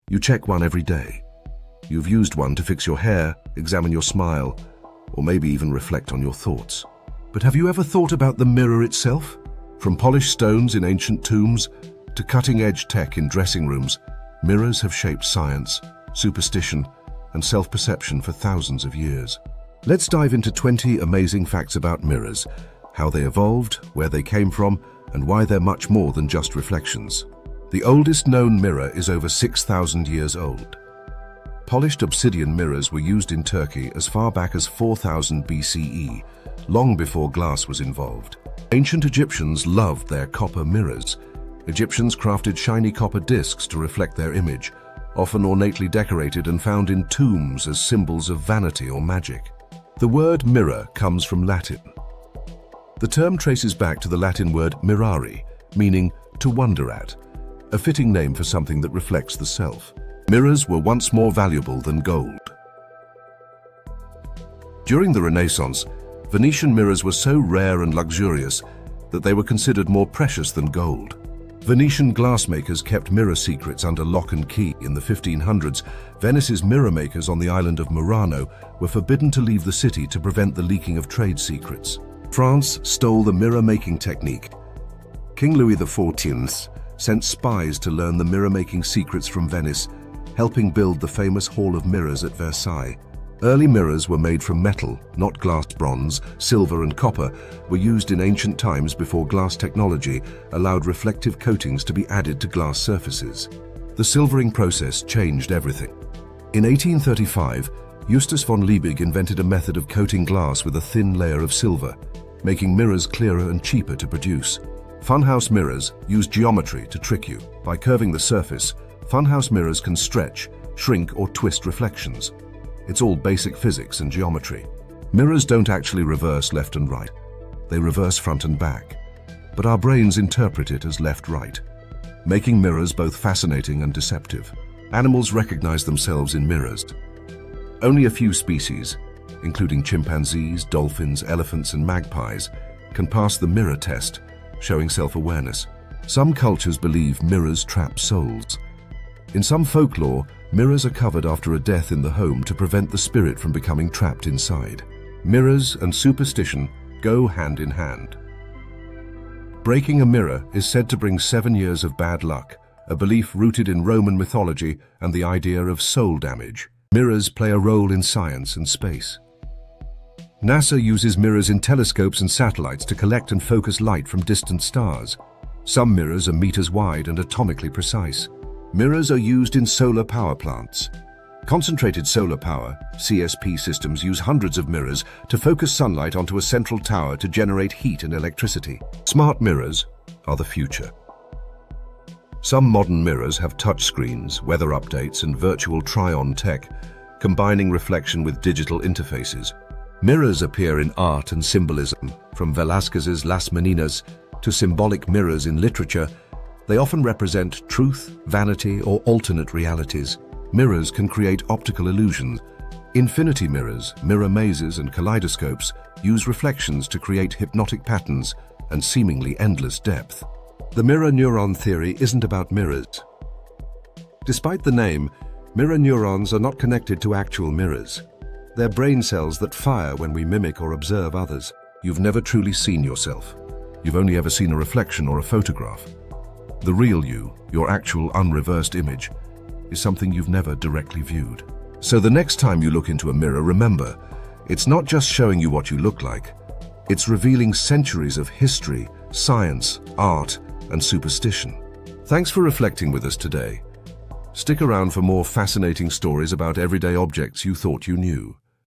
You check one every day. You've used one to fix your hair, examine your smile, or maybe even reflect on your thoughts. But have you ever thought about the mirror itself? From polished stones in ancient tombs to cutting-edge tech in dressing rooms, mirrors have shaped science, superstition, and self-perception for thousands of years. Let's dive into 20 amazing facts about mirrors, how they evolved, where they came from, and why they're much more than just reflections. The oldest known mirror is over 6,000 years old. Polished obsidian mirrors were used in Turkey as far back as 4000 BCE, long before glass was involved. Ancient Egyptians loved their copper mirrors. Egyptians crafted shiny copper discs to reflect their image, often ornately decorated and found in tombs as symbols of vanity or magic. The word mirror comes from Latin. The term traces back to the Latin word mirari, meaning to wonder at, a fitting name for something that reflects the self. Mirrors were once more valuable than gold. During the Renaissance, Venetian mirrors were so rare and luxurious that they were considered more precious than gold. Venetian glassmakers kept mirror secrets under lock and key. In the 1500s, Venice's mirror makers on the island of Murano were forbidden to leave the city to prevent the leaking of trade secrets. France stole the mirror-making technique. King Louis XIV sent spies to learn the mirror-making secrets from Venice, helping build the famous Hall of Mirrors at Versailles. Early mirrors were made from metal, not glass. Bronze, silver and copper were used in ancient times before glass technology allowed reflective coatings to be added to glass surfaces. The silvering process changed everything. In 1835, Justus von Liebig invented a method of coating glass with a thin layer of silver, making mirrors clearer and cheaper to produce. Funhouse mirrors use geometry to trick you. By curving the surface, funhouse mirrors can stretch, shrink or twist reflections. It's all basic physics and geometry. Mirrors don't actually reverse left and right. They reverse front and back. But our brains interpret it as left-right, making mirrors both fascinating and deceptive. Animals recognize themselves in mirrors. Only a few species, including chimpanzees, dolphins, elephants, and magpies, can pass the mirror test, showing self-awareness. Some cultures believe mirrors trap souls. In some folklore, mirrors are covered after a death in the home to prevent the spirit from becoming trapped inside. Mirrors and superstition go hand in hand. Breaking a mirror is said to bring 7 years of bad luck, a belief rooted in Roman mythology and the idea of soul damage. Mirrors play a role in science and space. NASA uses mirrors in telescopes and satellites to collect and focus light from distant stars. Some mirrors are meters wide and atomically precise. Mirrors are used in solar power plants. Concentrated solar power, CSP systems, use hundreds of mirrors to focus sunlight onto a central tower to generate heat and electricity. Smart mirrors are the future. Some modern mirrors have touchscreens, weather updates, and virtual try-on tech, combining reflection with digital interfaces. Mirrors appear in art and symbolism, from Velázquez's Las Meninas to symbolic mirrors in literature. They often represent truth, vanity, or alternate realities. Mirrors can create optical illusions. Infinity mirrors, mirror mazes, and kaleidoscopes use reflections to create hypnotic patterns and seemingly endless depth. The mirror neuron theory isn't about mirrors. Despite the name, mirror neurons are not connected to actual mirrors. They're brain cells that fire when we mimic or observe others. You've never truly seen yourself. You've only ever seen a reflection or a photograph. The real you, your actual unreversed image, is something you've never directly viewed. So the next time you look into a mirror, remember, it's not just showing you what you look like. It's revealing centuries of history, science, art, and superstition. Thanks for reflecting with us today. Stick around for more fascinating stories about everyday objects you thought you knew.